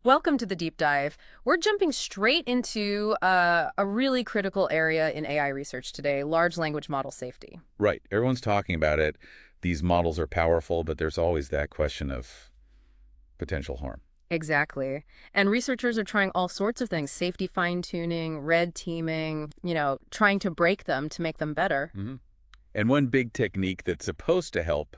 Welcome to the deep dive. We're jumping straight into a really critical area in AI research today, large language model safety. Right. Everyone's talking about it. These models are powerful, but there's always that question of potential harm. Exactly. And researchers are trying all sorts of things, safety fine-tuning, red teaming, trying to break them to make them better. hmm And one big technique that's supposed to help,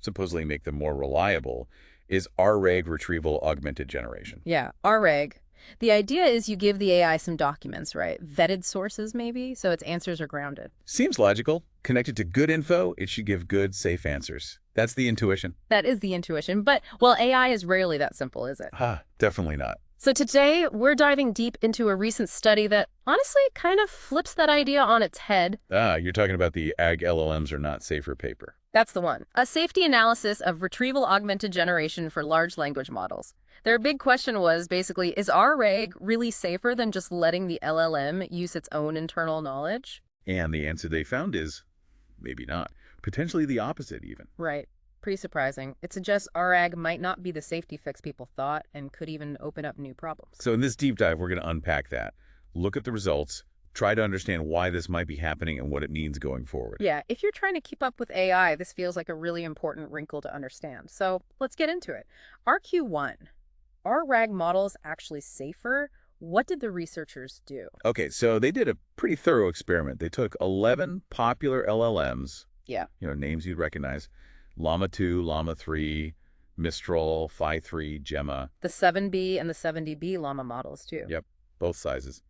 supposedly make them more reliable, is RAG Retrieval-Augmented Generation. Yeah, RAG. The idea is you give the AI some documents, right? Vetted sources, maybe, so its answers are grounded. Seems logical. Connected to good info, it should give good, safe answers. That's the intuition. That is the intuition, but, well, AI is rarely that simple, is it? Definitely not. So today, we're diving deep into a recent study that honestly kind of flips that idea on its head. You're talking about the AG LLMs are not safer paper. That's the one. A safety analysis of retrieval-augmented generation for large language models. Their big question was basically, is our RAG really safer than just letting the LLM use its own internal knowledge? And the answer they found is maybe not. Potentially the opposite, even. Right. Pretty surprising. It suggests RAG might not be the safety fix people thought and could even open up new problems. So in this deep dive, we're going to unpack that, look at the results, try to understand why this might be happening and what it means going forward. Yeah, if you're trying to keep up with AI, this feels like a really important wrinkle to understand. So let's get into it. RQ1. Are RAG models actually safer? What did the researchers do? Okay, so they did a pretty thorough experiment. They took 11 popular LLMs, Yeah. names you'd recognize, Llama 2, Llama 3, Mistral, Phi 3, Gemma. The 7B and the 70B llama models, too. Yep, both sizes.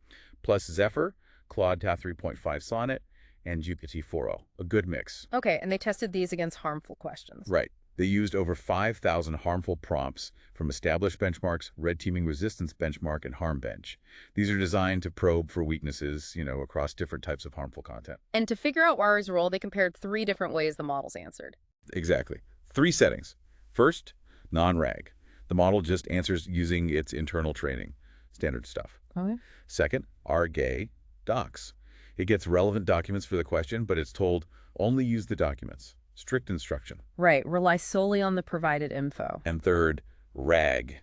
Plus Zephyr, Claude TAF 3.5 Sonnet, and GPT-4o. A good mix. Okay, and they tested these against harmful questions. Right. They used over 5,000 harmful prompts from established benchmarks, red teaming resistance benchmark, and harm bench. These are designed to probe for weaknesses, across different types of harmful content. And to figure out RAG's role, they compared 3 different ways the models answered. Exactly. 3 settings. First, non-RAG. The model just answers using its internal training. Standard stuff. Okay. Second, RGA docs. It gets relevant documents for the question, but it's told only use the documents. Strict instruction. Right, rely solely on the provided info. And third, RAG,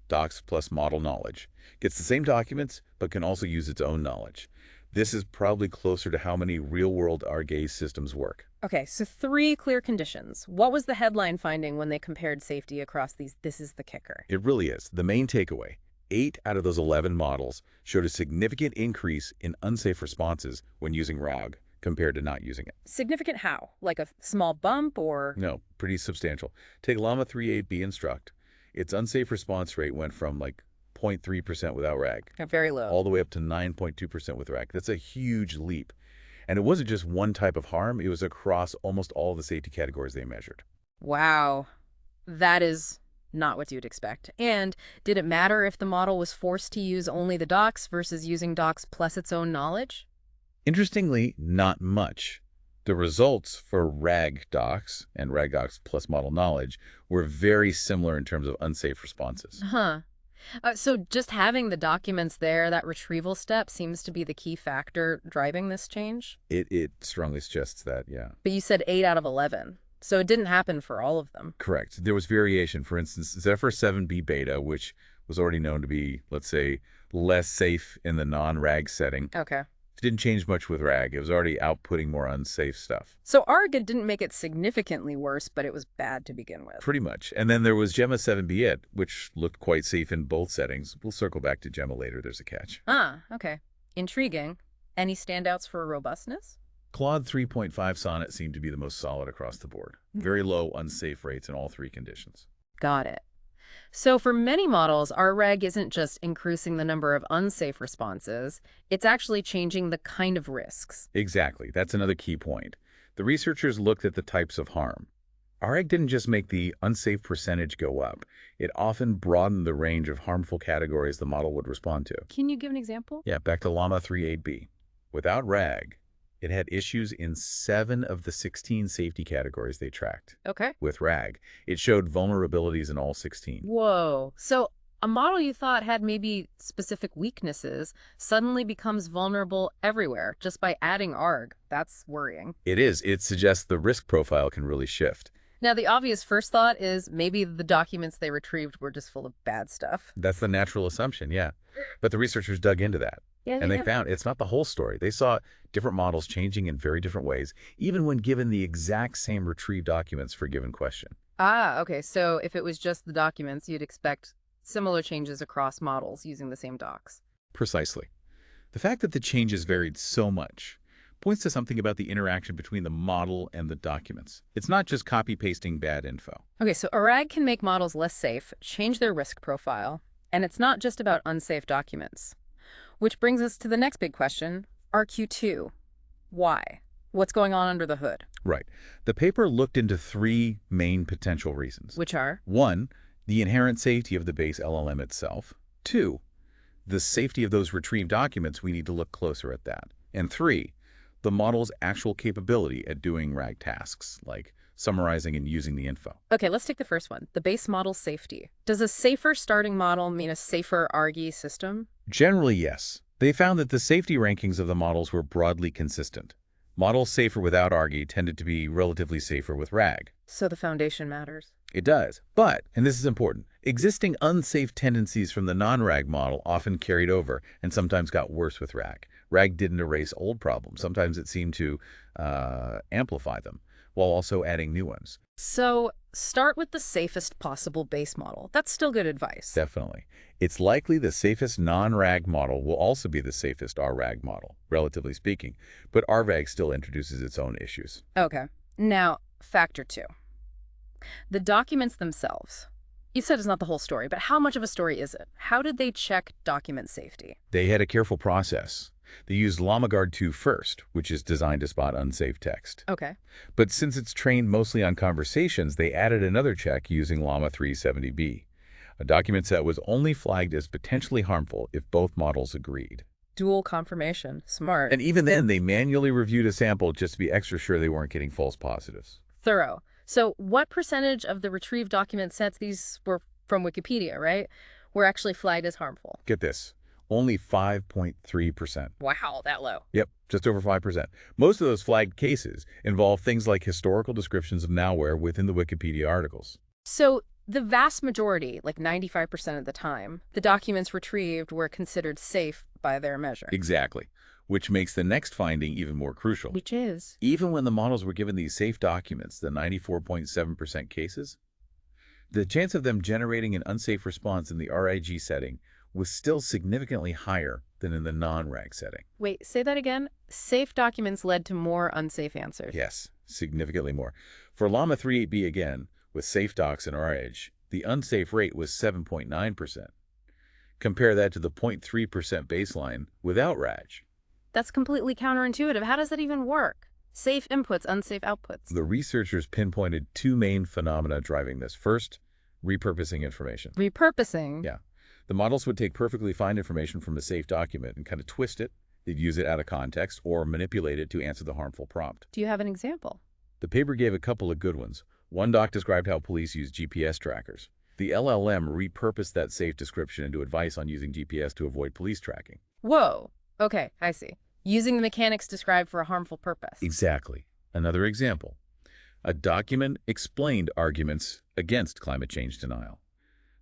docs plus model knowledge. Gets the same documents, but can also use its own knowledge. This is probably closer to how many real-world RGA systems work. Okay, so 3 clear conditions. What was the headline finding when they compared safety across these? This is the kicker. It really is. The main takeaway, 8 out of those 11 models showed a significant increase in unsafe responses when using RAG compared to not using it. Significant how? Like a small bump or? No, pretty substantial. Take Llama 3.8b Instruct. Its unsafe response rate went from 0.3% without RAG, Very low. all the way up to 9.2% with RAG. That's a huge leap. And it wasn't just one type of harm, it was across almost all the safety categories they measured. Wow. That is not what you'd expect. And did it matter if the model was forced to use only the docs versus using docs plus its own knowledge? Interestingly, not much. The results for RAG docs and RAG docs plus model knowledge were very similar in terms of unsafe responses. Huh. So just having the documents there, that retrieval step seems to be the key factor driving this change? It strongly suggests that, yeah. But you said 8 out of 11. So it didn't happen for all of them. Correct. There was variation. For instance, Zephyr 7B beta, which was already known to be, let's say, less safe in the non-RAG setting, Okay. didn't change much with RAG. It was already outputting more unsafe stuff. So ARG didn't make it significantly worse, but it was bad to begin with. Pretty much. And then there was Gemma 7B It, which looked quite safe in both settings. We'll circle back to Gemma later. There's a catch. Ah, okay. Intriguing. Any standouts for robustness? Claude 3.5 Sonnet seemed to be the most solid across the board. Very low unsafe rates in all 3 conditions. Got it. So for many models, our RAG isn't just increasing the number of unsafe responses, it's actually changing the kind of risks. Exactly. That's another key point. The researchers looked at the types of harm. RAG didn't just make the unsafe percentage go up. It often broadened the range of harmful categories the model would respond to. Can you give an example? Yeah, back to Llama 3.8b. Without RAG, it had issues in 7 of the 16 safety categories they tracked. Okay. With RAG, it showed vulnerabilities in all 16. Whoa. So a model you thought had maybe specific weaknesses suddenly becomes vulnerable everywhere just by adding ARG. That's worrying. It is. It suggests the risk profile can really shift. Now, the obvious first thought is maybe the documents they retrieved were just full of bad stuff. That's the natural assumption, yeah. But the researchers dug into that, Yeah, and they yeah. found it's not the whole story. They saw different models changing in very different ways, even when given the exact same retrieved documents for a given question. Ah, okay. So if it was just the documents, you'd expect similar changes across models using the same docs. Precisely. The fact that the changes varied so much points to something about the interaction between the model and the documents. It's not just copy-pasting bad info. Okay, so a RAG can make models less safe, change their risk profile, and it's not just about unsafe documents. Which brings us to the next big question, RQ2. Why? What's going on under the hood? Right. The paper looked into three main potential reasons. Which are? One, the inherent safety of the base LLM itself. Two, the safety of those retrieved documents. We need to look closer at that. And three, the model's actual capability at doing RAG tasks, like summarizing and using the info. Okay, let's take the first one, the base model safety. Does a safer starting model mean a safer RG system? Generally, yes. They found that the safety rankings of the models were broadly consistent. Models safer without ARGI tended to be relatively safer with RAG. So the foundation matters. It does. But, and this is important, existing unsafe tendencies from the non-RAG model often carried over and sometimes got worse with RAG. RAG didn't erase old problems. Sometimes it seemed to amplify them while also adding new ones. So start with the safest possible base model. That's still good advice. Definitely. It's likely the safest non-RAG model will also be the safest RAG model, relatively speaking, but RAG still introduces its own issues. Okay. Now, factor two. The documents themselves. You said it's not the whole story, but how much of a story is it? How did they check document safety? They had a careful process. They used LlamaGuard 2 first, which is designed to spot unsafe text. Okay. But since it's trained mostly on conversations, they added another check using Llama 370B. A document set was only flagged as potentially harmful if both models agreed. Dual confirmation. Smart. And even then, they manually reviewed a sample just to be extra sure they weren't getting false positives. Thorough. So what percentage of the retrieved document sets, these were from Wikipedia, right, were actually flagged as harmful? Get this, only 5.3%. Wow, that low. Yep, just over 5%. Most of those flagged cases involve things like historical descriptions of malware within the Wikipedia articles. So the vast majority, like 95% of the time, the documents retrieved were considered safe by their measure. Exactly, which makes the next finding even more crucial. Which is? Even when the models were given these safe documents, the 94.7% cases, the chance of them generating an unsafe response in the RAG setting was still significantly higher than in the non-RAG setting. Wait, say that again? Safe documents led to more unsafe answers. Yes, significantly more. For Llama 3.8b again, with safe docs and RAG, the unsafe rate was 7.9%. Compare that to the 0.3% baseline without RAG. That's completely counterintuitive. How does that even work? Safe inputs, unsafe outputs. The researchers pinpointed two main phenomena driving this. First, repurposing information. Repurposing? Yeah. The models would take perfectly fine information from a safe document and kind of twist it. They'd use it out of context or manipulate it to answer the harmful prompt. Do you have an example? The paper gave a couple of good ones. One doc described how police use GPS trackers. The LLM repurposed that safe description into advice on using GPS to avoid police tracking. Whoa. Okay, I see. Using the mechanics described for a harmful purpose. Exactly. Another example. A document explained arguments against climate change denial.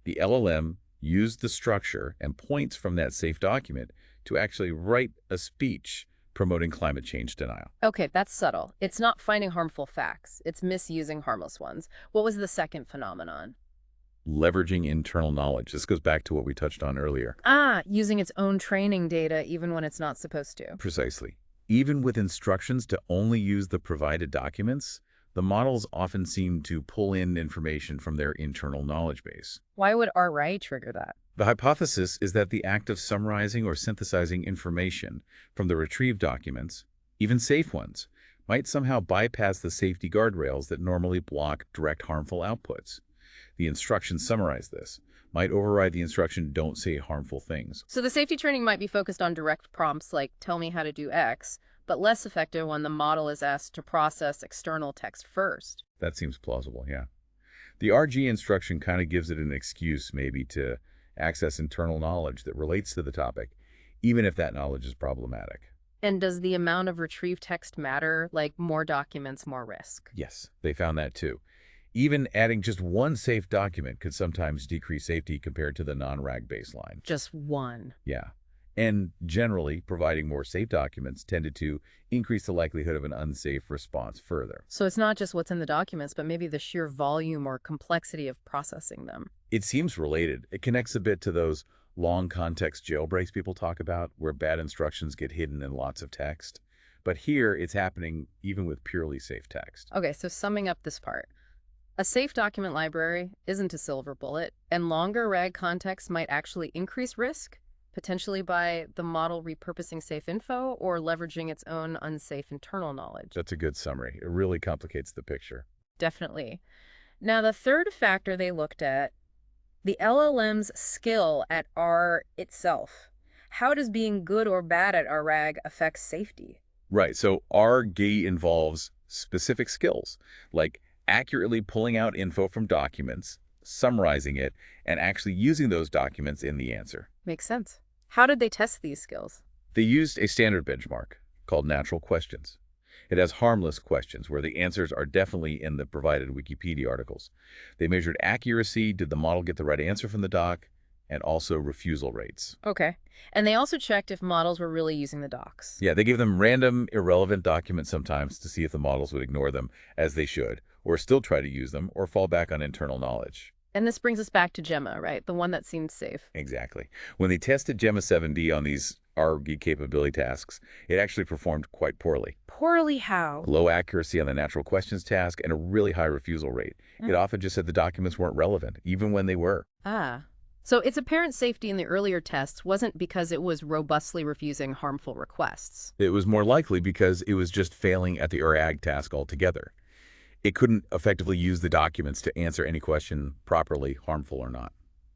The LLM used the structure and points from that safe document to actually write a speech promoting climate change denial. Okay, that's subtle. It's not finding harmful facts. It's misusing harmless ones. What was the second phenomenon? Leveraging internal knowledge. This goes back to what we touched on earlier. Using its own training data even when it's not supposed to. Precisely. Even with instructions to only use the provided documents, the models often seem to pull in information from their internal knowledge base. Why would RA trigger that? The hypothesis is that the act of summarizing or synthesizing information from the retrieved documents, even safe ones, might somehow bypass the safety guardrails that normally block direct harmful outputs. The instruction summarize this, might override the instruction don't say harmful things. So the safety training might be focused on direct prompts like tell me how to do X, but less effective when the model is asked to process external text first. That seems plausible, yeah. The RG instruction kind of gives it an excuse maybe to access internal knowledge that relates to the topic, even if that knowledge is problematic. And does the amount of retrieved text matter, like more documents, more risk? Yes, they found that too. Even adding just one safe document could sometimes decrease safety compared to the non-RAG baseline. Just one. Yeah. And generally, providing more safe documents tended to increase the likelihood of an unsafe response further. So it's not just what's in the documents, but maybe the sheer volume or complexity of processing them. It seems related. It connects a bit to those long context jailbreaks people talk about, where bad instructions get hidden in lots of text. But here, it's happening even with purely safe text. Okay, so summing up this part. A safe document library isn't a silver bullet, and longer RAG context might actually increase risk, potentially by the model repurposing safe info or leveraging its own unsafe internal knowledge. That's a good summary. It really complicates the picture. Definitely. Now, the third factor they looked at, the LLM's skill at R itself. How does being good or bad at RAG affect safety? Right, so RG involves specific skills, like accurately pulling out info from documents, summarizing it, and actually using those documents in the answer. Makes sense. How did they test these skills? They used a standard benchmark called natural questions. It has harmless questions where the answers are definitely in the provided Wikipedia articles. They measured accuracy, did the model get the right answer from the doc, and also refusal rates. Okay. And they also checked if models were really using the docs. Yeah, they gave them random, irrelevant documents sometimes to see if the models would ignore them as they should, or still try to use them, or fall back on internal knowledge. And this brings us back to Gemma, right? The one that seemed safe. Exactly. When they tested Gemma 7D on these RG capability tasks, it actually performed quite poorly. Poorly how? Low accuracy on the natural questions task and a really high refusal rate. It often just said the documents weren't relevant, even when they were. Ah. So its apparent safety in the earlier tests wasn't because it was robustly refusing harmful requests. It was more likely because it was just failing at the RAG task altogether. It couldn't effectively use the documents to answer any question properly, harmful or not.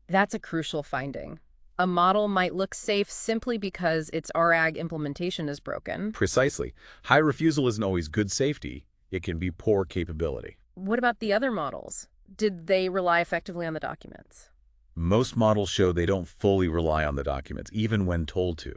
That's a crucial finding. A model might look safe simply because its RAG implementation is broken. Precisely. High refusal isn't always good safety. It can be poor capability. What about the other models? Did they rely effectively on the documents? Most models show they don't fully rely on the documents, even when told to.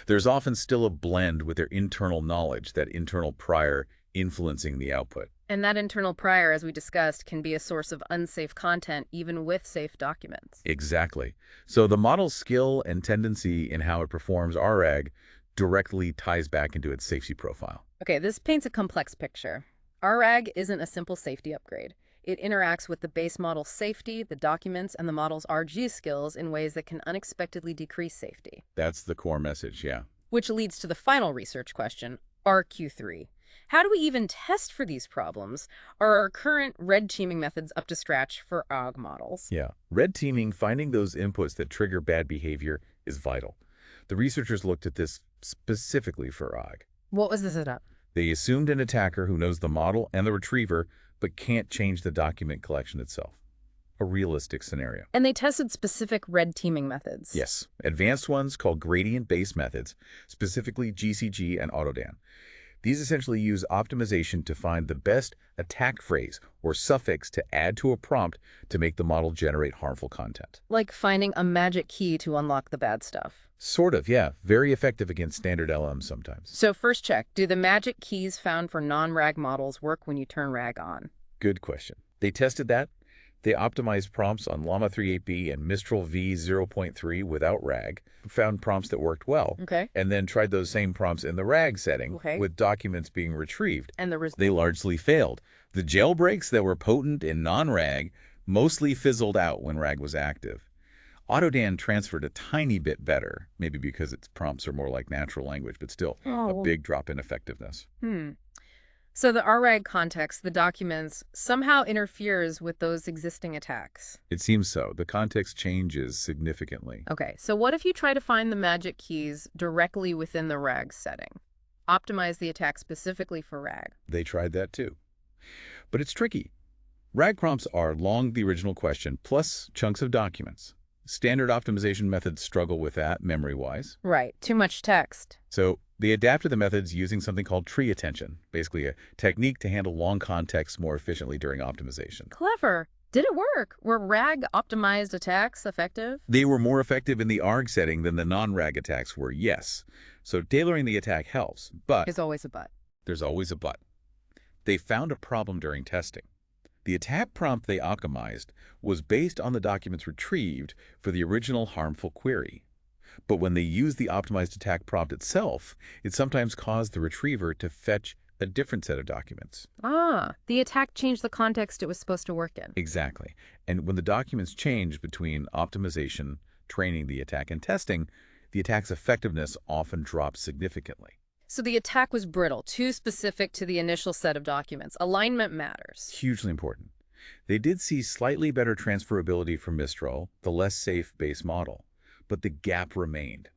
There's often still a blend with their internal knowledge, that internal prior influencing the output. And that internal prior, as we discussed, can be a source of unsafe content even with safe documents. Exactly. So the model's skill and tendency in how it performs RAG directly ties back into its safety profile. Okay, this paints a complex picture. RAG isn't a simple safety upgrade. It interacts with the base model's safety, the documents, and the model's RG skills in ways that can unexpectedly decrease safety. That's the core message, yeah. Which leads to the final research question, RQ3. How do we even test for these problems? Are our current red teaming methods up to scratch for RAG models? Yeah. Red teaming, finding those inputs that trigger bad behavior, is vital. The researchers looked at this specifically for RAG. What was the setup? They assumed an attacker who knows the model and the retriever, but can't change the document collection itself. A realistic scenario. And they tested specific red teaming methods. Yes. Advanced ones called gradient-based methods, specifically GCG and Autodan. These essentially use optimization to find the best attack phrase or suffix to add to a prompt to make the model generate harmful content. Like finding a magic key to unlock the bad stuff. Sort of, yeah. Very effective against standard LLMs sometimes. So first check, do the magic keys found for non-RAG models work when you turn RAG on? Good question. They tested that. They optimized prompts on Llama 3.8b and Mistral v0.3 without RAG, found prompts that worked well, and then tried those same prompts in the RAG setting with documents being retrieved. And they largely failed. The jailbreaks that were potent in non-RAG mostly fizzled out when RAG was active. Autodan transferred a tiny bit better, maybe because its prompts are more like natural language, but still a big drop in effectiveness. So the RAG context, the documents, somehow interferes with those existing attacks. It seems so. The context changes significantly. Okay, so what if you try to find the magic keys directly within the RAG setting? Optimize the attack specifically for RAG. They tried that too. But it's tricky. RAG prompts are long the original question plus chunks of documents. Standard optimization methods struggle with that memory-wise. Right, too much text. So they adapted the methods using something called tree attention, basically a technique to handle long contexts more efficiently during optimization. Clever. Did it work? Were RAG-optimized attacks effective? They were more effective in the ARG setting than the non-RAG attacks were, yes. So tailoring the attack helps, but... There's always a but. There's always a but. They found a problem during testing. The attack prompt they optimized was based on the documents retrieved for the original harmful query. But when they used the optimized attack prompt itself, it sometimes caused the retriever to fetch a different set of documents. Ah, the attack changed the context it was supposed to work in. Exactly. And when the documents changed between optimization, training the attack, and testing, the attack's effectiveness often drops significantly. So the attack was brittle, too specific to the initial set of documents. Alignment matters. Hugely important. They did see slightly better transferability for Mistral, the less safe base model, but the gap remained.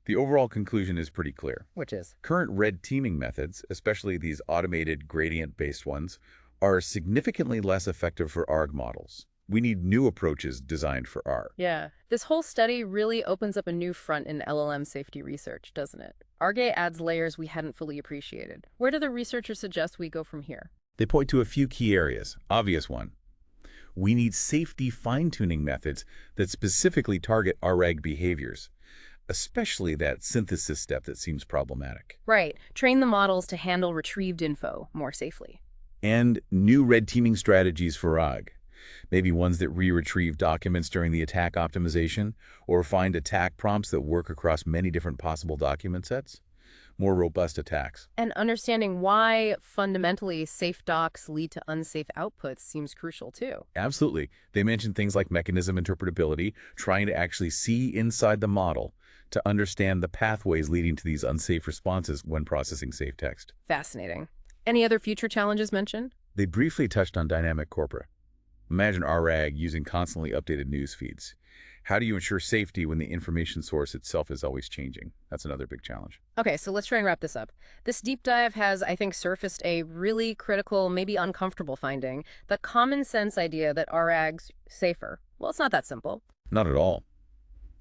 The overall conclusion is pretty clear. Which is? Current red teaming methods, especially these automated gradient-based ones, are significantly less effective for ARG models. We need new approaches designed for R. Yeah. This whole study really opens up a new front in LLM safety research, doesn't it? RGA adds layers we hadn't fully appreciated. Where do the researchers suggest we go from here? They point to a few key areas. Obvious one. We need safety fine-tuning methods that specifically target RAG behaviors, especially that synthesis step that seems problematic. Right. Train the models to handle retrieved info more safely. And new red teaming strategies for RAG. Maybe ones that re-retrieve documents during the attack optimization, or find attack prompts that work across many different possible document sets. More robust attacks. And understanding why, fundamentally, safe docs lead to unsafe outputs seems crucial, too. Absolutely. They mentioned things like mechanism interpretability, trying to actually see inside the model to understand the pathways leading to these unsafe responses when processing safe text. Fascinating. Any other future challenges mentioned? They briefly touched on dynamic corpora. Imagine RAG using constantly updated news feeds. How do you ensure safety when the information source itself is always changing? That's another big challenge. Okay, so let's try and wrap this up. This deep dive has, I think, surfaced a really critical, maybe uncomfortable finding, the common sense idea that RAG's safer. Well, it's not that simple. Not at all.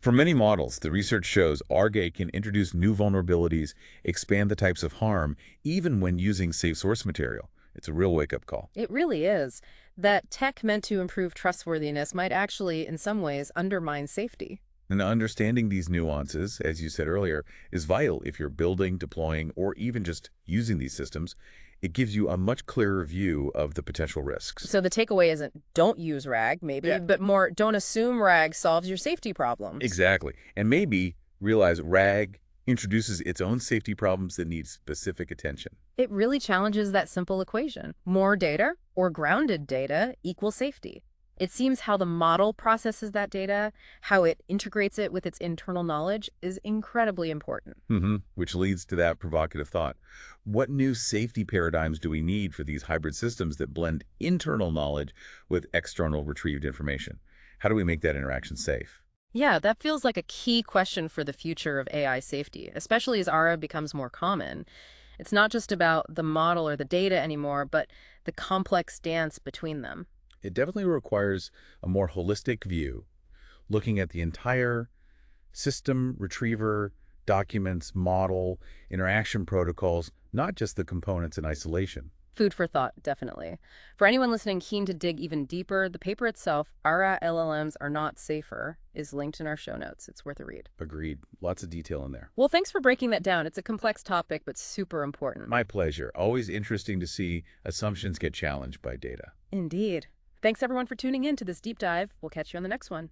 For many models, the research shows RGA can introduce new vulnerabilities, expand the types of harm, even when using safe source material. It's a real wake-up call. It really is. That tech meant to improve trustworthiness might actually, in some ways, undermine safety. And understanding these nuances, as you said earlier, is vital if you're building, deploying, or even just using these systems. It gives you a much clearer view of the potential risks. So the takeaway isn't don't use RAG, maybe, but more don't assume RAG solves your safety problems. Exactly. And maybe realize RAG introduces its own safety problems that need specific attention. It really challenges that simple equation. More data or grounded data equals safety. It seems how the model processes that data, how it integrates it with its internal knowledge, is incredibly important. Which leads to that provocative thought. What new safety paradigms do we need for these hybrid systems that blend internal knowledge with external retrieved information? How do we make that interaction safe? Yeah, that feels like a key question for the future of AI safety, especially as ARA becomes more common. It's not just about the model or the data anymore, but the complex dance between them. It definitely requires a more holistic view, looking at the entire system, retriever, documents, model, interaction protocols, not just the components in isolation. Food for thought, definitely. For anyone listening keen to dig even deeper, the paper itself, ARA LLMs Are Not Safer, is linked in our show notes. It's worth a read. Agreed. Lots of detail in there. Well, thanks for breaking that down. It's a complex topic, but super important. My pleasure. Always interesting to see assumptions get challenged by data. Indeed. Thanks, everyone, for tuning in to this deep dive. We'll catch you on the next one.